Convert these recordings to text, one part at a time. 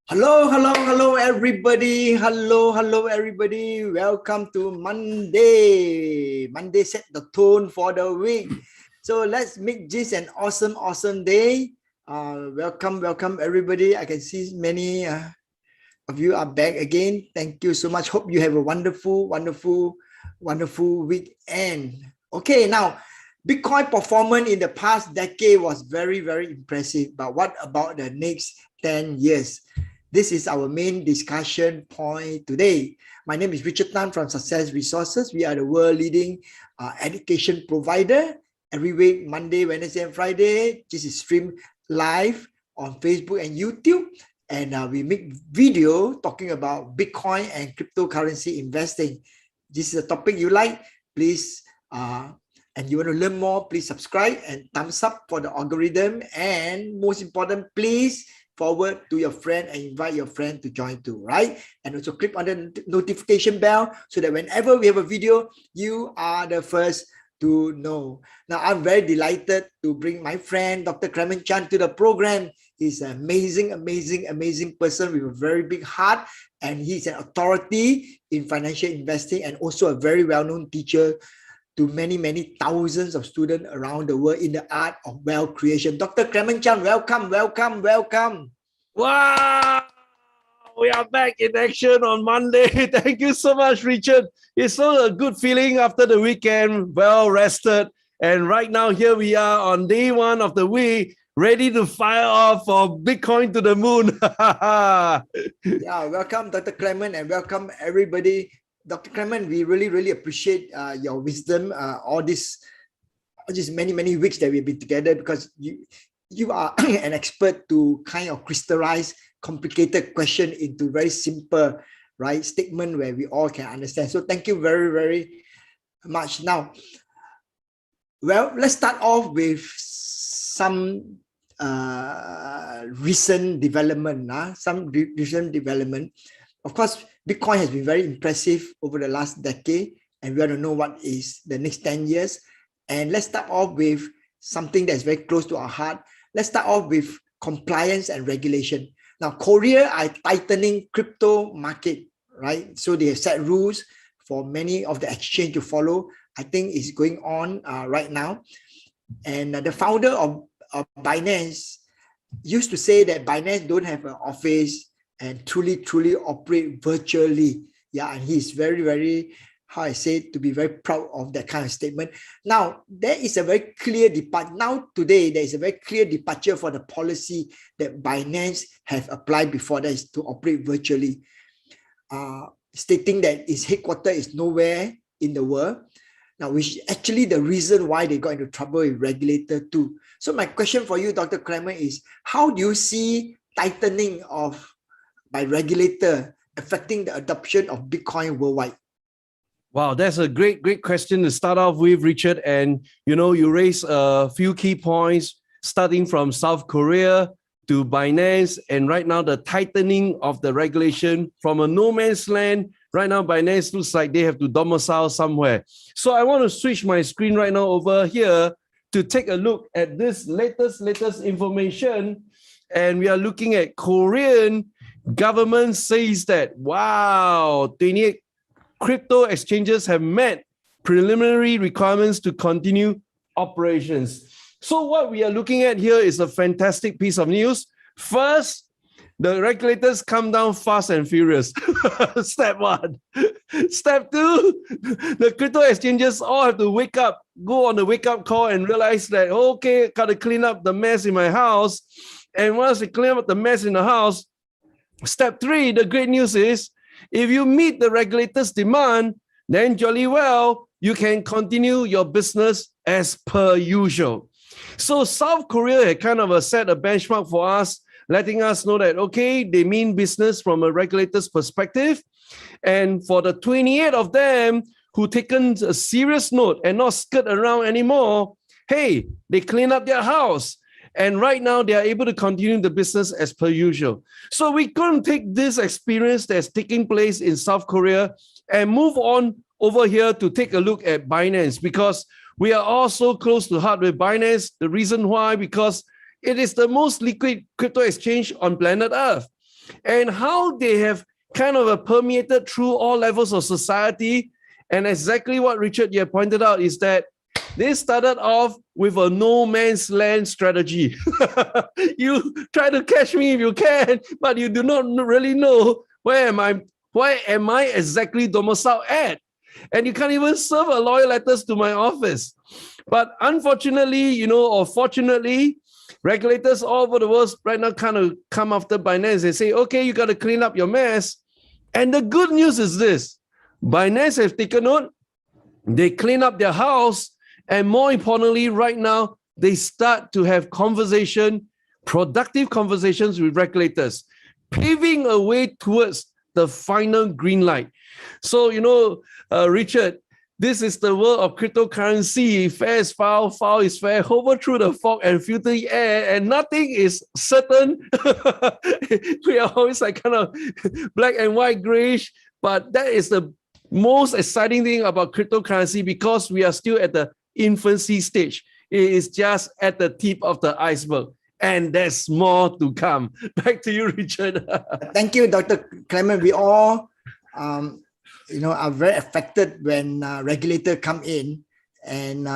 Hello, everybody. Hello, everybody. Welcome to Monday. Monday set the tone for the week. So let's make this an awesome day. Welcome, everybody. I can see many of you are back again. Thank you so much. Hope you have a wonderful weekend. Okay, now Bitcoin performance in the past decade was very impressive. But what about the next 10 years? This is our main discussion point today. My name is Richard Tan from Success Resources. We are the world leading education provider. Every week, Monday, Wednesday, and Friday, this is streamed live on Facebook and YouTube. And we make video talking about Bitcoin and cryptocurrency investing. This is a topic you like, please, and you want to learn more, please subscribe and thumbs up for the algorithm. And most important, please forward to your friend and invite your friend to join too, right? And also click on the notification bell so that whenever we have a video, you are the first to know. Now, I'm very delighted to bring my friend, Dr. Clemen Chiang, to the program. He's an amazing person with a very big heart, and he's an authority in financial investing and also a very well-known teacher to many thousands of students around the world in the art of wealth creation. Dr. Clemen Chiang, welcome. Wow, we are back in action on Monday. Thank you so much, Richard. It's so a good feeling after the weekend, well rested. And right now, here we are on day one of the week, ready to fire off for Bitcoin to the moon. Yeah, welcome, Dr. Clemen, and welcome everybody. Dr. Clemen, we really appreciate your wisdom all these many weeks that we've been together, because you are an expert to kind of crystallize complicated question into very simple, right, statement where we all can understand. So thank you very much. Now, well, let's start off with some recent development. Of course, Bitcoin has been very impressive over the last decade, and we want to know what is the next 10 years. And let's start off with something that's very close to our heart. Let's start off with compliance and regulation. Now, Korea are tightening crypto market, right? So they have set rules for many of the exchange to follow. I think it's going on right now. And the founder of Binance used to say that Binance don't have an office and truly operate virtually. Yeah, and he's very, how I say, to be very proud of that kind of statement. Now, there is a very clear departure. Now, today, there is a very clear departure for the policy that Binance have applied before, that is to operate virtually, stating that its headquarters is nowhere in the world. Now, which is actually the reason why they got into trouble with regulator too. So my question for you, Dr. Clemen, is how do you see tightening by regulator affecting the adoption of Bitcoin worldwide? Wow, that's a great question to start off with, Richard. And you raise a few key points, starting from South Korea to Binance, and right now the tightening of the regulation from a no man's land. Right now, Binance looks like they have to domicile somewhere. So I want to switch my screen right now over here to take a look at this latest information. And we are looking at Korean government says that, wow, 28 crypto exchanges have met preliminary requirements to continue operations. So what we are looking at here is a fantastic piece of news. First, the regulators come down fast and furious. Step one. Step two, the crypto exchanges all have to wake up, go on the wake-up call and realize that, okay, got to clean up the mess in my house. And once they clean up the mess in the house, step three, the great news is, if you meet the regulator's demand, then jolly well, you can continue your business as per usual. So South Korea had kind of set a benchmark for us, letting us know that, okay, they mean business from a regulator's perspective. And for the 28 of them who taken a serious note and not skirt around anymore, hey, they clean up their house. And right now, they are able to continue the business as per usual. So we couldn't take this experience that's taking place in South Korea and move on over here to take a look at Binance, because we are all so close to heart with Binance. The reason why, because it is the most liquid crypto exchange on planet Earth. and how they have kind of permeated through all levels of society. And exactly what Richard you have pointed out is that they started off with a no man's land strategy. You try to catch me if you can, but you do not really know where am I exactly domiciled at. And you can't even serve a lawyer letters to my office. But unfortunately, or fortunately, regulators all over the world right now kind of come after Binance and say, okay, you got to clean up your mess. And the good news is this: Binance have taken note, they clean up their house, and more importantly, right now, they start to have productive conversations with regulators, paving a way towards the final green light. So, Richard, this is the world of cryptocurrency. Fair is foul, foul is fair, hover through the fog and filter the air, and nothing is certain. We are always like kind of black and white grayish, but that is the most exciting thing about cryptocurrency, because we are still at the infancy stage. It is just at the tip of the iceberg, and there's more to come. Back to you, Richard. Thank you, Dr. Clemen. We all are very affected when regulator come in and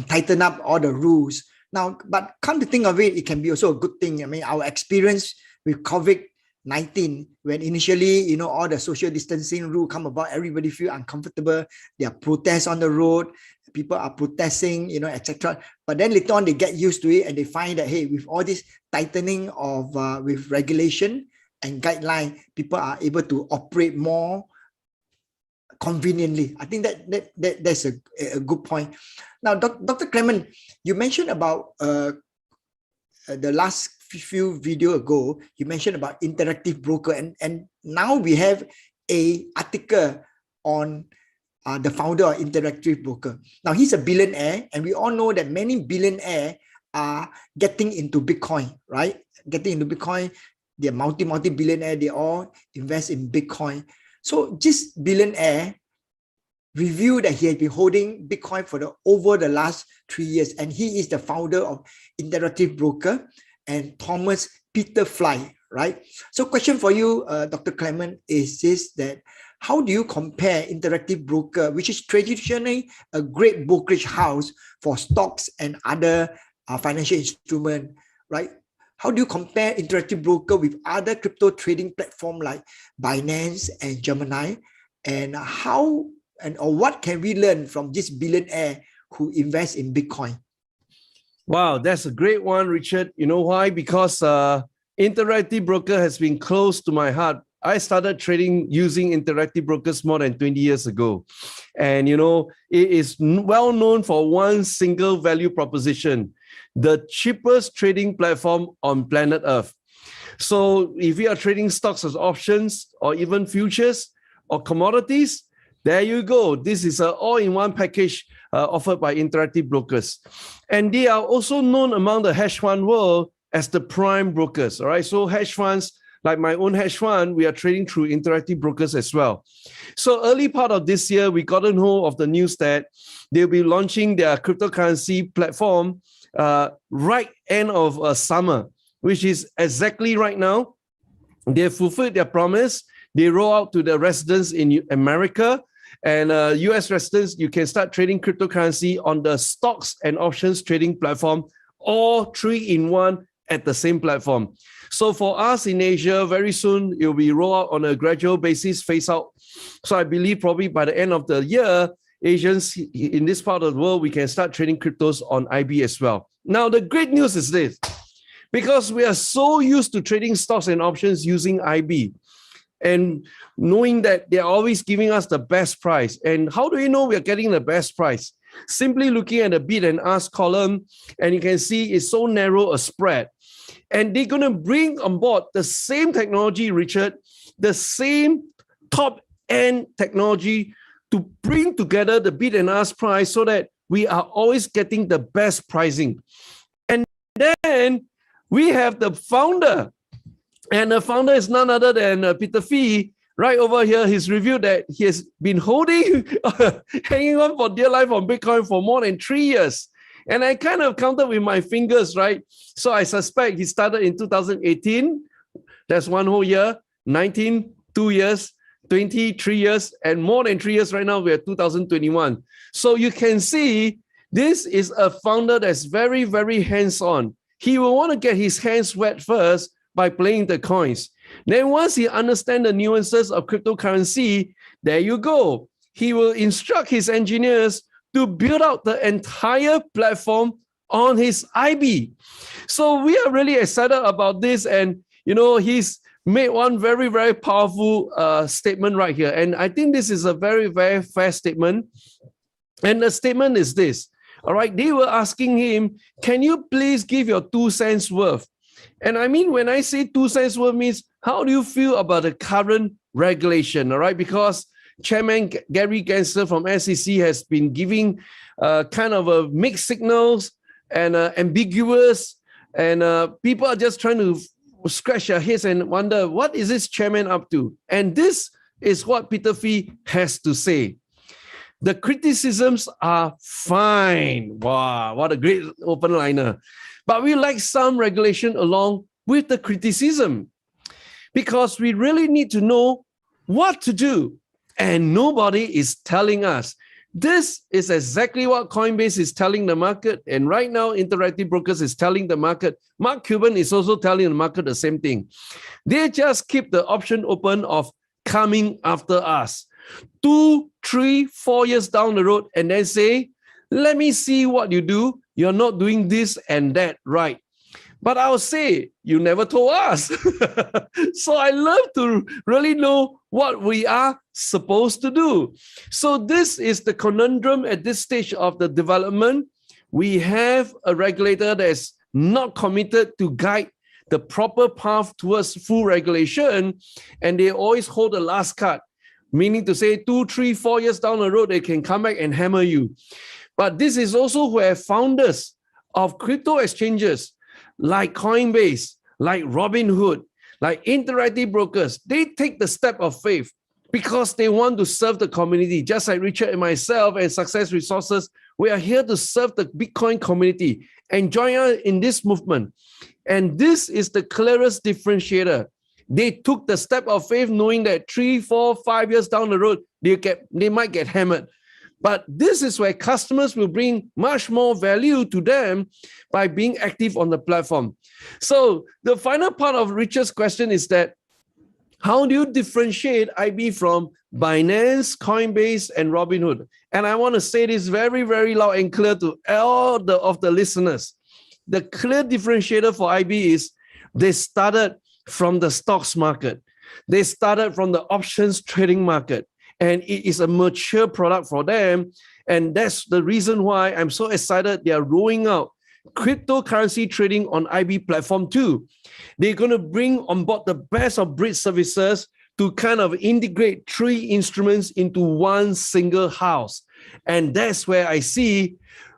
tighten up all the rules. Now, but come to think of it, it can be also a good thing. I mean, our experience with COVID-19, when initially, all the social distancing rule come about, everybody feel uncomfortable. There are protests on the road, people are protesting, etc. But then later on, they get used to it and they find that, hey, with all this tightening of with regulation and guideline, people are able to operate more conveniently. I think that's a good point. Now, Dr. Clemen, you mentioned about the last few video ago, you mentioned about interactive broker, and now we have a article on the founder of interactive broker. Now, he's a billionaire, and we all know that many billionaires are getting into Bitcoin, right? Getting into Bitcoin. They're multi-billionaire, they all invest in Bitcoin. So this billionaire revealed that he has been holding Bitcoin for over the last 3 years, and he is the founder of Interactive Broker and Thomas Peter Fly, right? So question for you, Dr. Clemen, is this: that how do you compare Interactive Broker, which is traditionally a great brokerage house for stocks and other financial instruments, right? How do you compare Interactive Broker with other crypto trading platforms like Binance and Gemini? And what can we learn from this billionaire who invests in Bitcoin? Wow, that's a great one, Richard. You know why? Because Interactive Broker has been close to my heart. I started trading using Interactive Brokers more than 20 years ago. And, it is well known for one single value proposition: the cheapest trading platform on planet Earth. So if you are trading stocks as options or even futures or commodities, there you go. This is an all-in-one package offered by Interactive Brokers. And they are also known among the hedge fund world as the prime brokers. All right. So hedge funds, like my own hedge fund, we are trading through Interactive Brokers as well. So early part of this year, we got a hold of the news that they'll be launching their cryptocurrency platform right end of summer, which is exactly right now. They fulfilled their promise. They roll out to the residents in America and US residents. You can start trading cryptocurrency on the stocks and options trading platform, all 3-in-1 at the same platform. So for us in Asia, very soon it will be rolled out on a gradual basis, phase out. So I believe probably by the end of the year, Asians in this part of the world, we can start trading cryptos on IB as well. Now, the great news is this: because we are so used to trading stocks and options using IB and knowing that they're always giving us the best price. And how do we know we're getting the best price? Simply looking at the bid and ask column, and you can see it's so narrow a spread. And they're going to bring on board the same technology, Richard, the same top-end technology to bring together the bid and ask price so that we are always getting the best pricing. And then we have the founder, and the founder is none other than Peter Fee. Right over here, he's revealed that he has been holding, hanging on for dear life on Bitcoin for more than 3 years. And I kind of counted with my fingers, right? So I suspect he started in 2018 That's one whole year, 19, 2 years, 23 years, and more than 3 years right now. We're 2021. So you can see this is a founder that's very, very hands-on. He will want to get his hands wet first by playing the coins. Then once he understands the nuances of cryptocurrency, there you go. He will instruct his engineers to build out the entire platform on his IB. So we are really excited about this. And, he's made one very, very powerful statement right here. And I think this is a very, very fair statement. And the statement is this. All right, they were asking him, can you please give your 2 cents worth? And I mean, when I say 2 cents worth means, how do you feel about the current regulation? All right, because Chairman Gary Gensler from SEC has been giving kind of a mixed signals and ambiguous, and people are just trying to scratch their heads and wonder, what is this chairman up to? And this is what Peter Fee has to say. The criticisms are fine. Wow, what a great open liner. But we like some regulation along with the criticism, because we really need to know what to do. And nobody is telling us. This is exactly what Coinbase is telling the market. And right now, Interactive Brokers is telling the market. Mark Cuban is also telling the market the same thing. They just keep the option open of coming after us 2, 3, 4 years down the road, and then say, let me see what you do. You're not doing this and that right. But I'll say, you never told us. So I love to really know what we are supposed to do. So this is the conundrum at this stage of the development. We have a regulator that's not committed to guide the proper path towards full regulation, and they always hold the last card, meaning to say 2, 3, 4 years down the road, they can come back and hammer you. But this is also where founders of crypto exchanges like Coinbase, like Robinhood, like Interactive Brokers, they take the step of faith because they want to serve the community. Just like Richard and myself and Success Resources, we are here to serve the Bitcoin community and join us in this movement. And this is the clearest differentiator. They took the step of faith knowing that 3, 4, 5 years down the road, they might get hammered. But this is where customers will bring much more value to them by being active on the platform. So the final part of Richard's question is that, how do you differentiate IB from Binance, Coinbase, and Robinhood? And I want to say this very, very loud and clear to all of the listeners. The clear differentiator for IB is they started from the stocks market. They started from the options trading market. And it is a mature product for them. And that's the reason why I'm so excited they are rolling out cryptocurrency trading on IB platform too. They're going to bring on board the best of breed services to kind of integrate 3 instruments into one single house. And that's where I see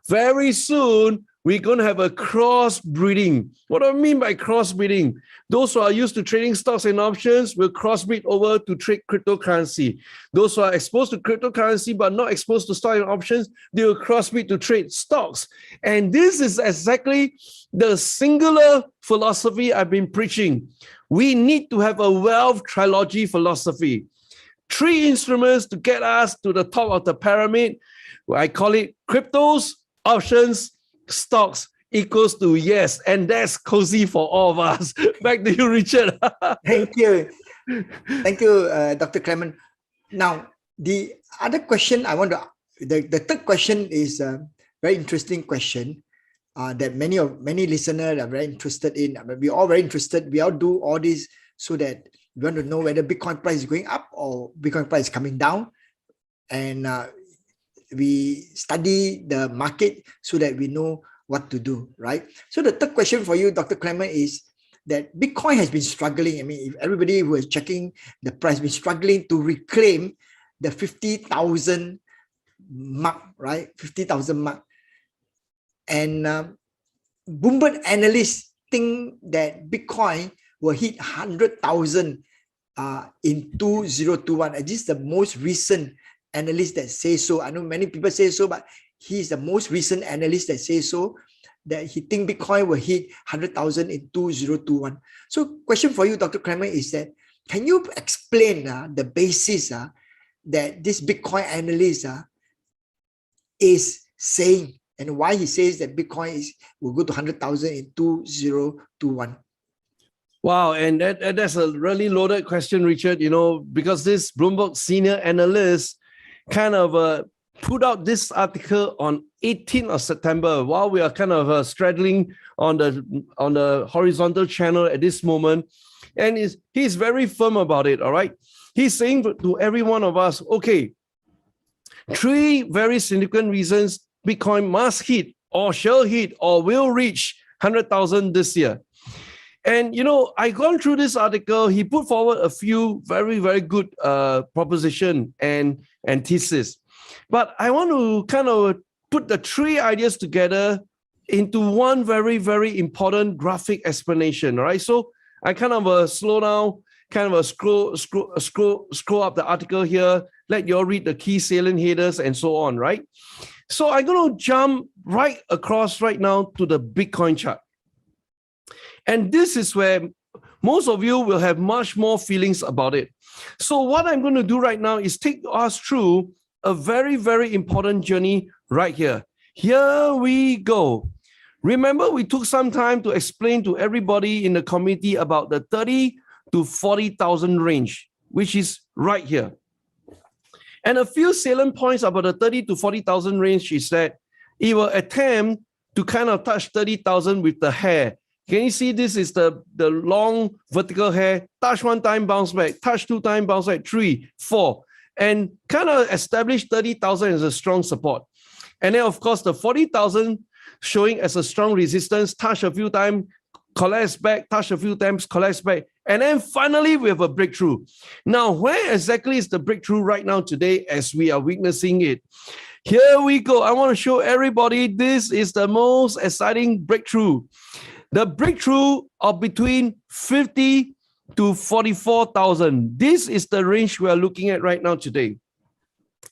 very soon we're going to have a cross-breeding. What do I mean by cross-breeding? Those who are used to trading stocks and options will cross-breed over to trade cryptocurrency. Those who are exposed to cryptocurrency but not exposed to stock and options, they will cross-breed to trade stocks. And this is exactly the singular philosophy I've been preaching. We need to have a wealth trilogy philosophy. 3 instruments to get us to the top of the pyramid. I call it cryptos, options, stocks equals to yes, and that's cozy for all of us. Back to you, Richard. Thank you. Thank you, Dr. Clemen. Now, the other question I want to, the third question is a very interesting question that many listeners are very interested in. I mean, we're all very interested. We all do all this so that we want to know whether Bitcoin price is going up or Bitcoin price is coming down. And we study the market so that we know what to do, right? So the third question for you, Dr. Clemen, is that Bitcoin has been struggling. I mean, if everybody who is checking the price has been struggling to reclaim the 50,000 mark, right? 50,000 mark. And Bloomberg analysts think that Bitcoin will hit 100,000 in 2021. And this is the most recent analyst that says so. I know many people say so, but he's the most recent analyst that says so, that he think Bitcoin will hit 100,000 in 2021. So question for you, Dr. Clemen, is that can you explain the basis that this Bitcoin analyst is saying, and why he says that Bitcoin will go to 100,000 in 2021? Wow, and that's a really loaded question, Richard, because this Bloomberg senior analyst kind of put out this article on 18th of September while we are kind of straddling on the horizontal channel at this moment. And he's very firm about it, all right? He's saying to every one of us, okay, 3 very significant reasons Bitcoin must hit or shall hit or will reach 100,000 this year. And, I gone through this article. He put forward a few very, very good proposition and thesis. But I want to kind of put the 3 ideas together into one very, very important graphic explanation, all right? So I kind of slow down, kind of scroll up the article here, let you all read the key salient headers and so on, right? So I'm going to jump right across right now to the Bitcoin chart. And this is where most of you will have much more feelings about it. So what I'm going to do right now is take us through a very, very important journey right here. Here we go. Remember, we took some time to explain to everybody in the community about the 30 to 40,000 range, which is right here. And a few salient points about the 30 to 40,000 range is that it will attempt to kind of touch 30,000 with the hair. Can you see this is the long vertical hair? Touch 1 time, bounce back. Touch 2 times, bounce back. 3, 4. And kind of establish 30,000 as a strong support. And then, of course, the 40,000 showing as a strong resistance. Touch a few times, collapse back. Touch a few times, collapse back. And then finally, we have a breakthrough. Now, where exactly is the breakthrough right now today as we are witnessing it? Here we go. I want to show everybody this is the most exciting breakthrough. The breakthrough of between 50 to 44,000. This is the range we are looking at right now today.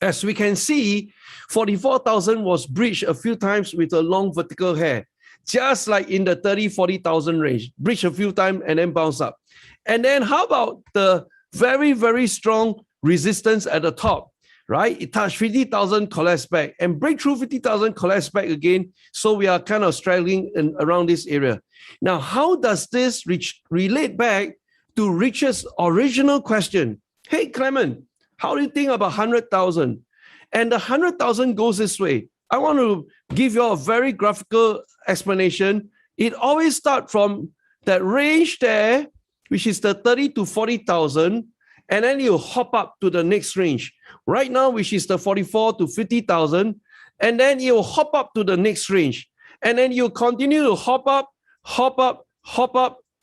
As we can see, 44,000 was breached a few times with a long vertical hair, just like in the 30, 40,000 range. Breach a few times and then bounce up. And then how about the very, very strong resistance at the top? Right? It touched 50,000, collapsed back, and break through 50,000, collapsed back again. So we are kind of straddling around this area. Now, how does this relate back to Richard's original question? Hey, Clemen, how do you think about 100,000? And the 100,000 goes this way. I want to give you a very graphical explanation. It always starts from that range there, which is the 30 to 40,000, and then you hop up to the next range. Right now, which is the 44 to 50,000, and then you hop up to the next range. And then you continue to hop up,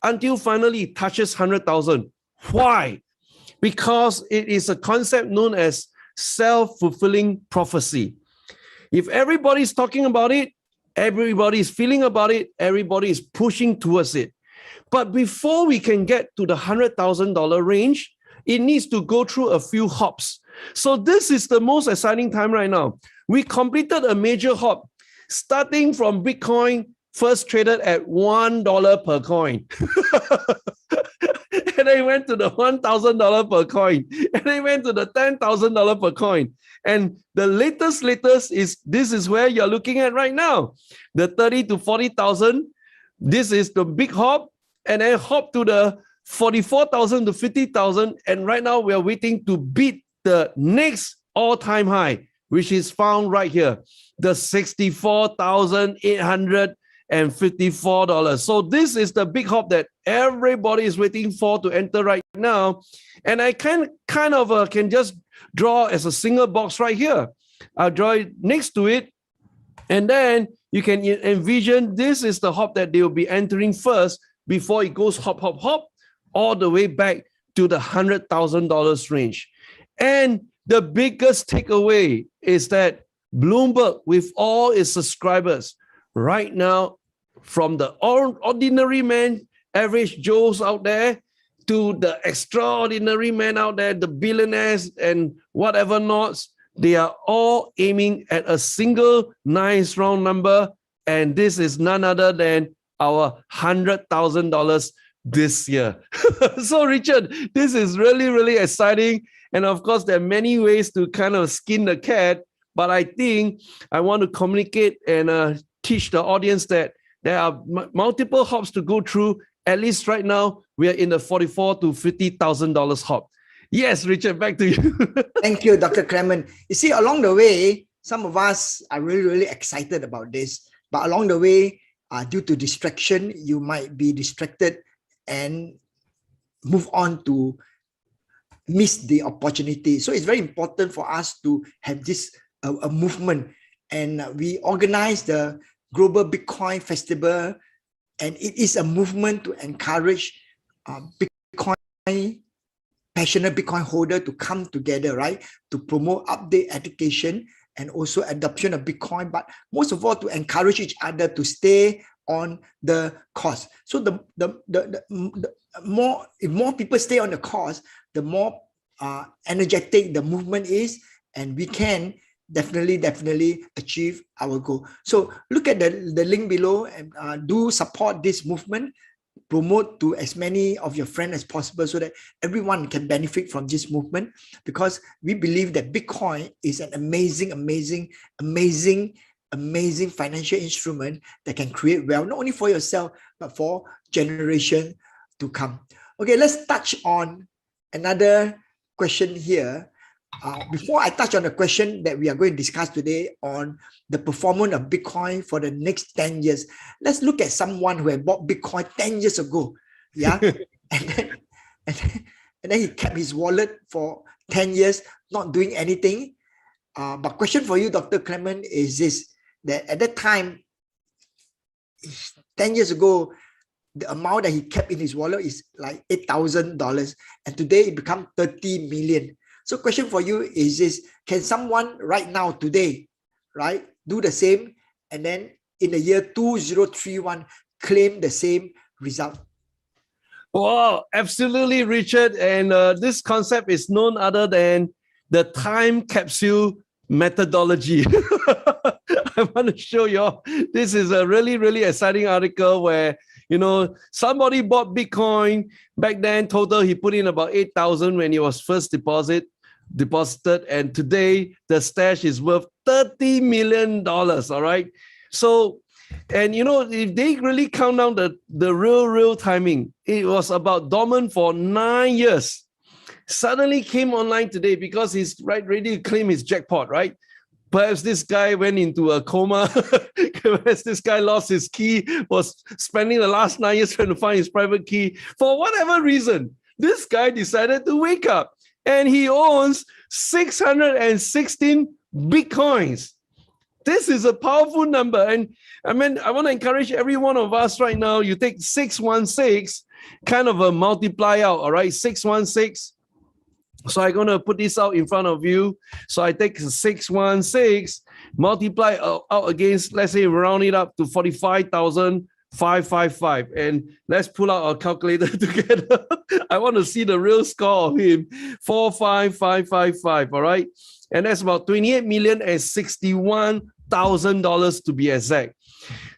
until finally it touches 100,000. Why? Because it is a concept known as self-fulfilling prophecy. If everybody's talking about it, everybody's feeling about it, everybody is pushing towards it. But before we can get to the $100,000 range, it needs to go through a few hops. So this is the most exciting time right now. We completed a major hop, starting from Bitcoin first traded at $1 per coin. And then went to the $1,000 per coin. And then went to the $10,000 per coin. And the latest is, this is where you're looking at right now. The 30 to 40,000. This is the big hop. And then hop to the 44,000 to 50,000. And right now we are waiting to beat the next all-time high, which is found right here, the $64,854. So this is the big hop that everybody is waiting for to enter right now. And I can just draw as a single box right here. I'll draw it next to it. And then you can envision this is the hop that they will be entering first before it goes hop, hop, hop, all the way back to the $100,000 range. And the biggest takeaway is that Bloomberg, with all its subscribers, right now, from the ordinary man, average Joes out there, to the extraordinary man out there, the billionaires and whatever nots, they are all aiming at a single nice round number, And this is none other than our $100,000 this year. So Richard, this is really, really exciting. And of course, there are many ways to kind of skin the cat, but I think I want to communicate and teach the audience that there are multiple hops to go through. At least right now, we are in the $44,000 to $50,000 hop. Yes, Richard, back to you. Thank you, Dr. Clemen. You see, along the way, some of us are really, really excited about this. But along the way, due to distraction, you might be distracted and move on to miss the opportunity. So it's very important for us to have this a movement. And we organize the Global Bitcoin Festival, and it is a movement to encourage Bitcoin, passionate Bitcoin holder to come together, right? To promote update education and also adoption of Bitcoin, but most of all to encourage each other to stay on the course. So the more, if more people stay on the course, the more energetic the movement is, and we can definitely achieve our goal. So look at the link below and do support this movement. Promote to as many of your friends as possible so that everyone can benefit from this movement, because we believe that Bitcoin is an amazing financial instrument that can create wealth, not only for yourself, but for generations to come. Okay, let's touch on another question here. Before I touch on the question that we are going to discuss today on the performance of Bitcoin for the next 10 years, let's look at someone who had bought Bitcoin 10 years ago. Yeah. and then he kept his wallet for 10 years, not doing anything. But question for you, Dr. Clemen, is this, that at that time, 10 years ago, the amount that he kept in his wallet is like $8,000. And today it become 30 million. So question for you is this, can someone right now, today, right, do the same, and then in the year 2031, claim the same result? Wow, absolutely, Richard. And this concept is none other than the time capsule methodology. I want to show you all. This is a really, really exciting article where, you know, somebody bought Bitcoin back then. Total, he put in about 8,000 when he was first deposited, and today the stash is worth $30 million. All right. So, and you know, if they really count down the real timing, it was about dormant for 9 years. Suddenly came online today because he's ready to claim his jackpot, right? Perhaps this guy went into a coma. Perhaps this guy lost his key, was spending the last 9 years trying to find his private key. For whatever reason, this guy decided to wake up, and he owns 616 Bitcoins. This is a powerful number. And I mean, I want to encourage every one of us right now, you take 616, kind of a multiply out, all right? 616. So I'm going to put this out in front of you. So I take 616, multiply out against, let's say, round it up to 45,555. And let's pull out our calculator together. I want to see the real score of him. 45,555, all right? And that's about $28,061,000 to be exact.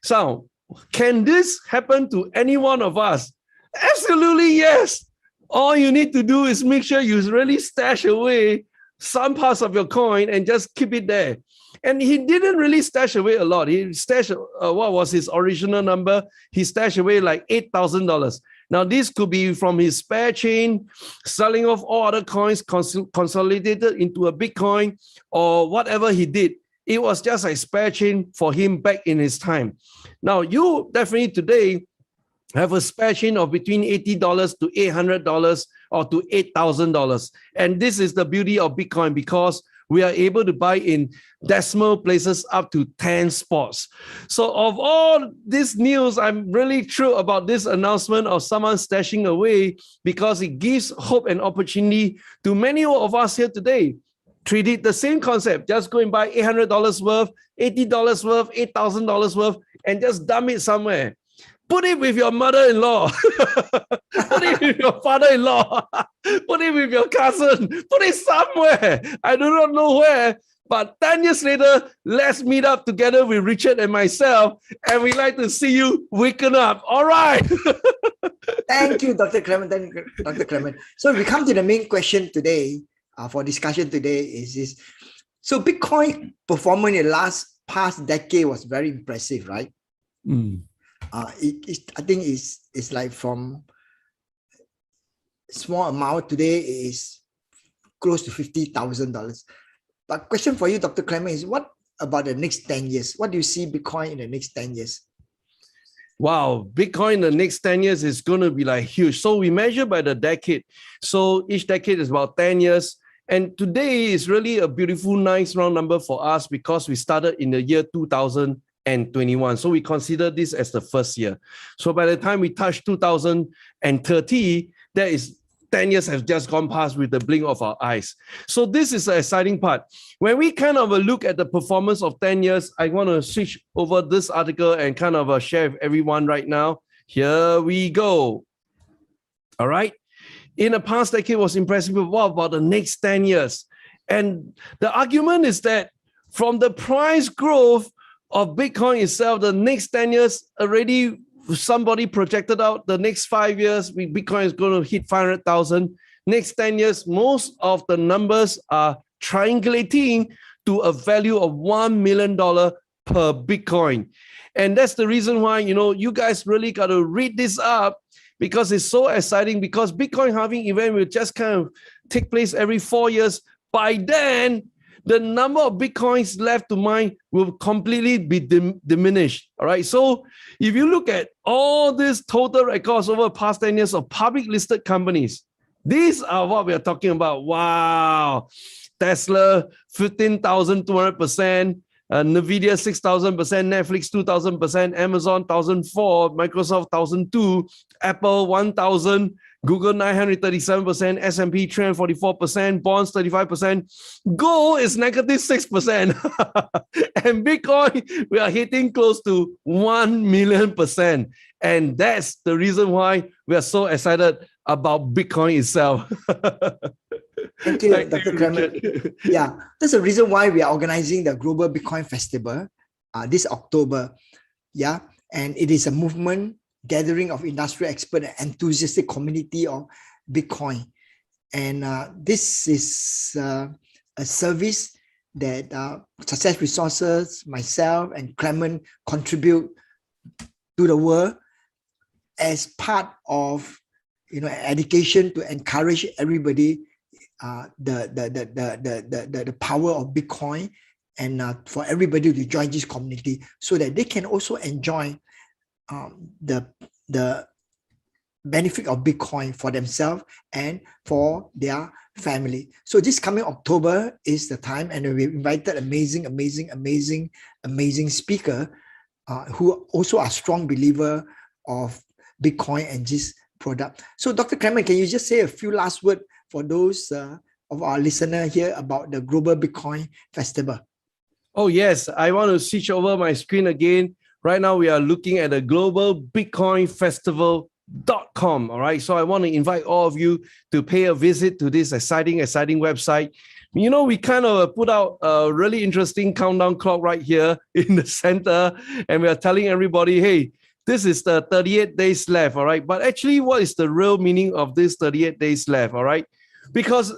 So can this happen to any one of us? Absolutely yes. All you need to do is make sure you really stash away some parts of your coin and just keep it there. And he didn't really stash away a lot. He stashed, what was his original number? He stashed away like $8,000. Now, this could be from his spare chain, selling off all other coins, consolidated into a Bitcoin, or whatever he did. It was just a spare chain for him back in his time. Now, you definitely today have a spare chain of between $80 to $800 or to $8,000. And this is the beauty of Bitcoin, because we are able to buy in decimal places up to 10 spots. So of all this news, I'm really thrilled about this announcement of someone stashing away, because it gives hope and opportunity to many of us here today. Treat it the same concept, just go and buy $800 worth, $80 worth, $8,000 worth, and just dump it somewhere. Put it with your mother-in-law. Put it with your father-in-law. Put it with your cousin. Put it somewhere. I do not know where, But 10 years later, let's meet up together with Richard and myself, and we'd like to see you waken up. All right. Thank you, Dr. Clemen. Thank you, Dr. Clemen. So we come to the main question today, for discussion today is this. So Bitcoin performance in the past decade was very impressive, right? I think it's like from small amount today is close to $50,000. But question for you, Dr. Clemen, is what about the next 10 years? What do you see Bitcoin in the next 10 years? Wow, Bitcoin in the next 10 years is going to be like huge. So we measure by the decade. So each decade is about 10 years. And today is really a beautiful, nice round number for us because we started in the year 2021. So we consider this as the first year. So by the time we touch 2030, that is 10 years have just gone past with the blink of our eyes. So this is the exciting part. When we kind of look at the performance of 10 years, I want to switch over this article and kind of share with everyone right now. Here we go. All right. In the past decade was impressive, but what about the next 10 years? And the argument is that from the price growth of Bitcoin itself, the next 10 years already somebody projected out the next 5 years, Bitcoin is going to hit 500,000. Next 10 years, most of the numbers are triangulating to a value of $1 million per Bitcoin. And that's the reason why, you guys really got to read this up because it's so exciting because Bitcoin halving event will just kind of take place every 4 years. By then, the number of Bitcoins left to mine will completely be diminished. All right. So if you look at all these total records over the past 10 years of public listed companies, these are what we are talking about. Wow. Tesla, 15,200%. NVIDIA, 6,000%. Netflix, 2,000%. Amazon, 1,004%. Microsoft, 1,002%. Apple, 1,000%. Google 937%, S&P 344%, bonds 35%, gold is negative 6%, and Bitcoin we are hitting close to 1 million%, and that's the reason why we are so excited about Bitcoin itself. Thank you, Dr. Clemen. Yeah, that's the reason why we are organizing the Global Bitcoin Festival this October. Yeah, and it is a movement gathering of industrial expert and enthusiastic community of Bitcoin. And this is a service that Success Resources, myself and Clemen contribute to the world as part of education to encourage everybody the power of Bitcoin and for everybody to join this community so that they can also enjoy the benefit of Bitcoin for themselves and for their family. So this coming October is the time, and we invited amazing speaker who also are strong believer of Bitcoin and this product. So Dr. Clemen, can you just say a few last words for those of our listener here about the Global Bitcoin Festival? Oh yes, I want to switch over my screen again. Right now, we are looking at the globalbitcoinfestival.com. All right. So I want to invite all of you to pay a visit to this exciting website. We kind of put out a really interesting countdown clock right here in the center. And we are telling everybody, hey, this is the 38 days left. All right. But actually, what is the real meaning of this 38 days left? All right. Because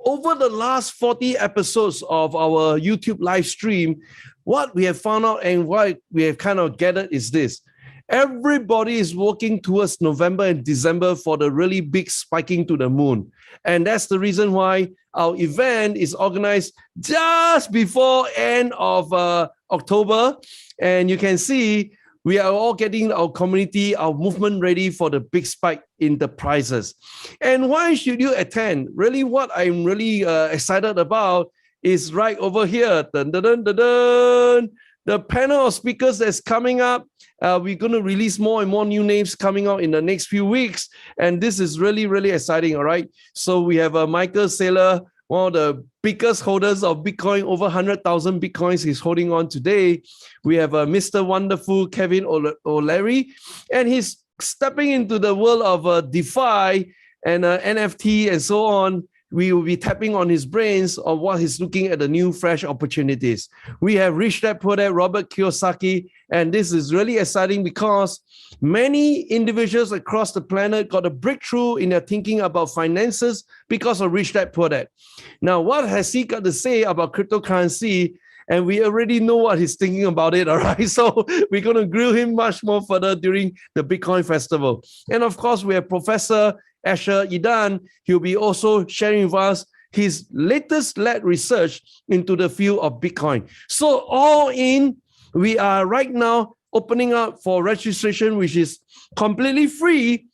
over the last 40 episodes of our YouTube live stream, what we have found out and what we have kind of gathered is this. Everybody is working towards November and December for the really big spiking to the moon. And that's the reason why our event is organized just before end of October. And you can see we are all getting our community, our movement ready for the big spike in the prices. And why should you attend? Really, what I'm really excited about is right over here. Dun, dun, dun, dun, dun. The panel of speakers that's coming up. We're going to release more and more new names coming out in the next few weeks. And this is really, really exciting. All right. So we have Michael Saylor, one of the biggest holders of Bitcoin, over 100,000 Bitcoins he's holding on today. We have Mr. Wonderful Kevin O'Leary, and he's stepping into the world of DeFi and NFT and so on. we will be tapping on his brains on what he's looking at the new, fresh opportunities. We have Rich Dad Poor Dad, Robert Kiyosaki, and this is really exciting because many individuals across the planet got a breakthrough in their thinking about finances because of Rich Dad Poor Dad. Now, what has he got to say about cryptocurrency? And we already know what he's thinking about it, all right? So we're going to grill him much more further during the Bitcoin Festival. And of course, we have Professor Asher Idan. He'll be also sharing with us his latest led research into the field of Bitcoin. So all in, we are right now opening up for registration, which is completely free.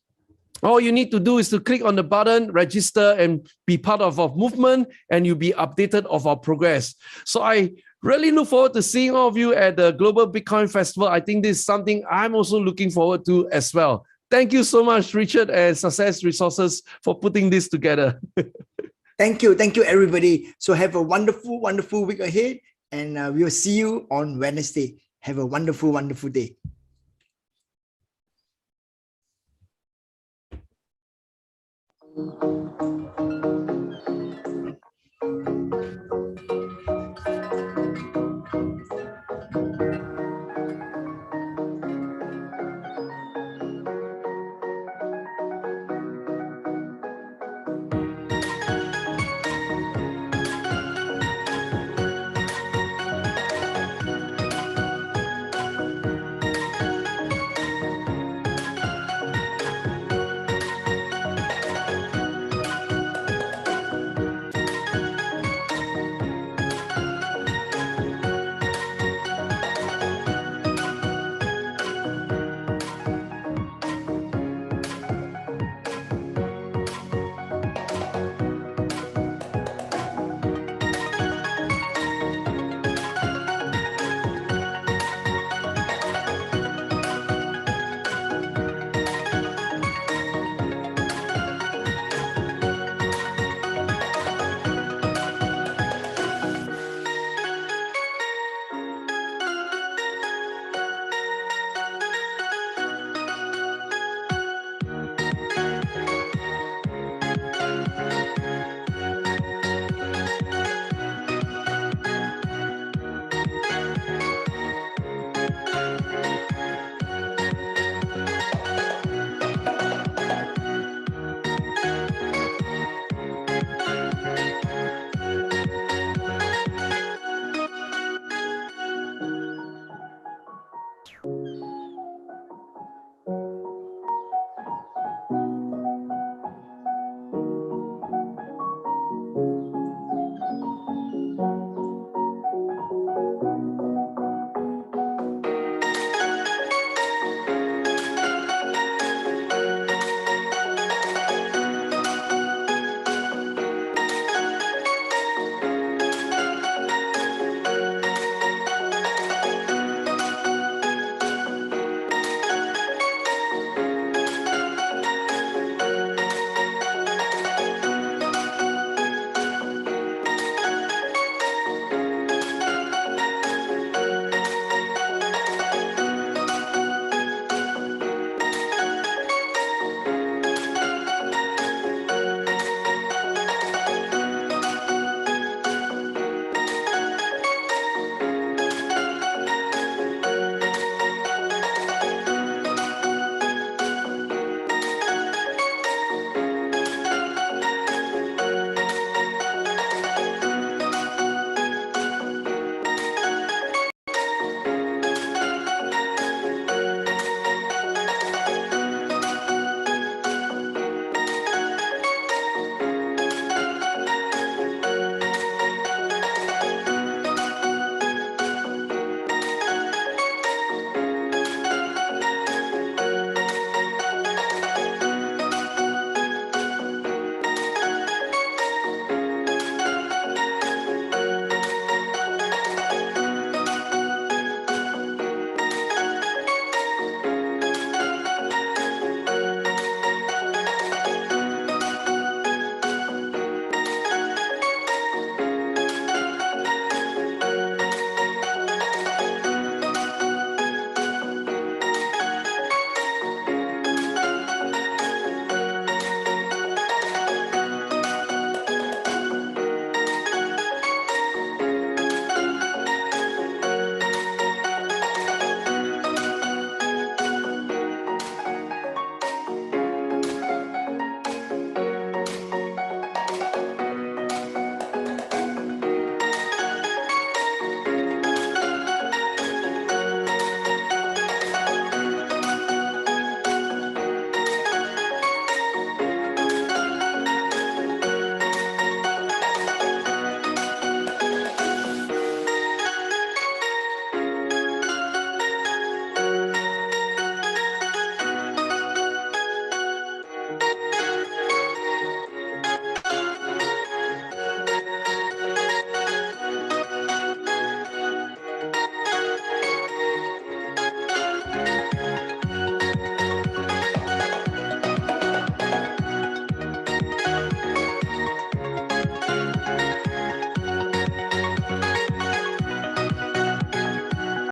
All you need to do is to click on the button, register, and be part of our movement, and you'll be updated of our progress. So I really look forward to seeing all of you at the Global Bitcoin Festival. I think this is something I'm also looking forward to as well. Thank you so much, Richard and Success Resources, for putting this together. Thank you, everybody. So have a wonderful, wonderful week ahead, and we'll see you on Wednesday. Have a wonderful, wonderful day.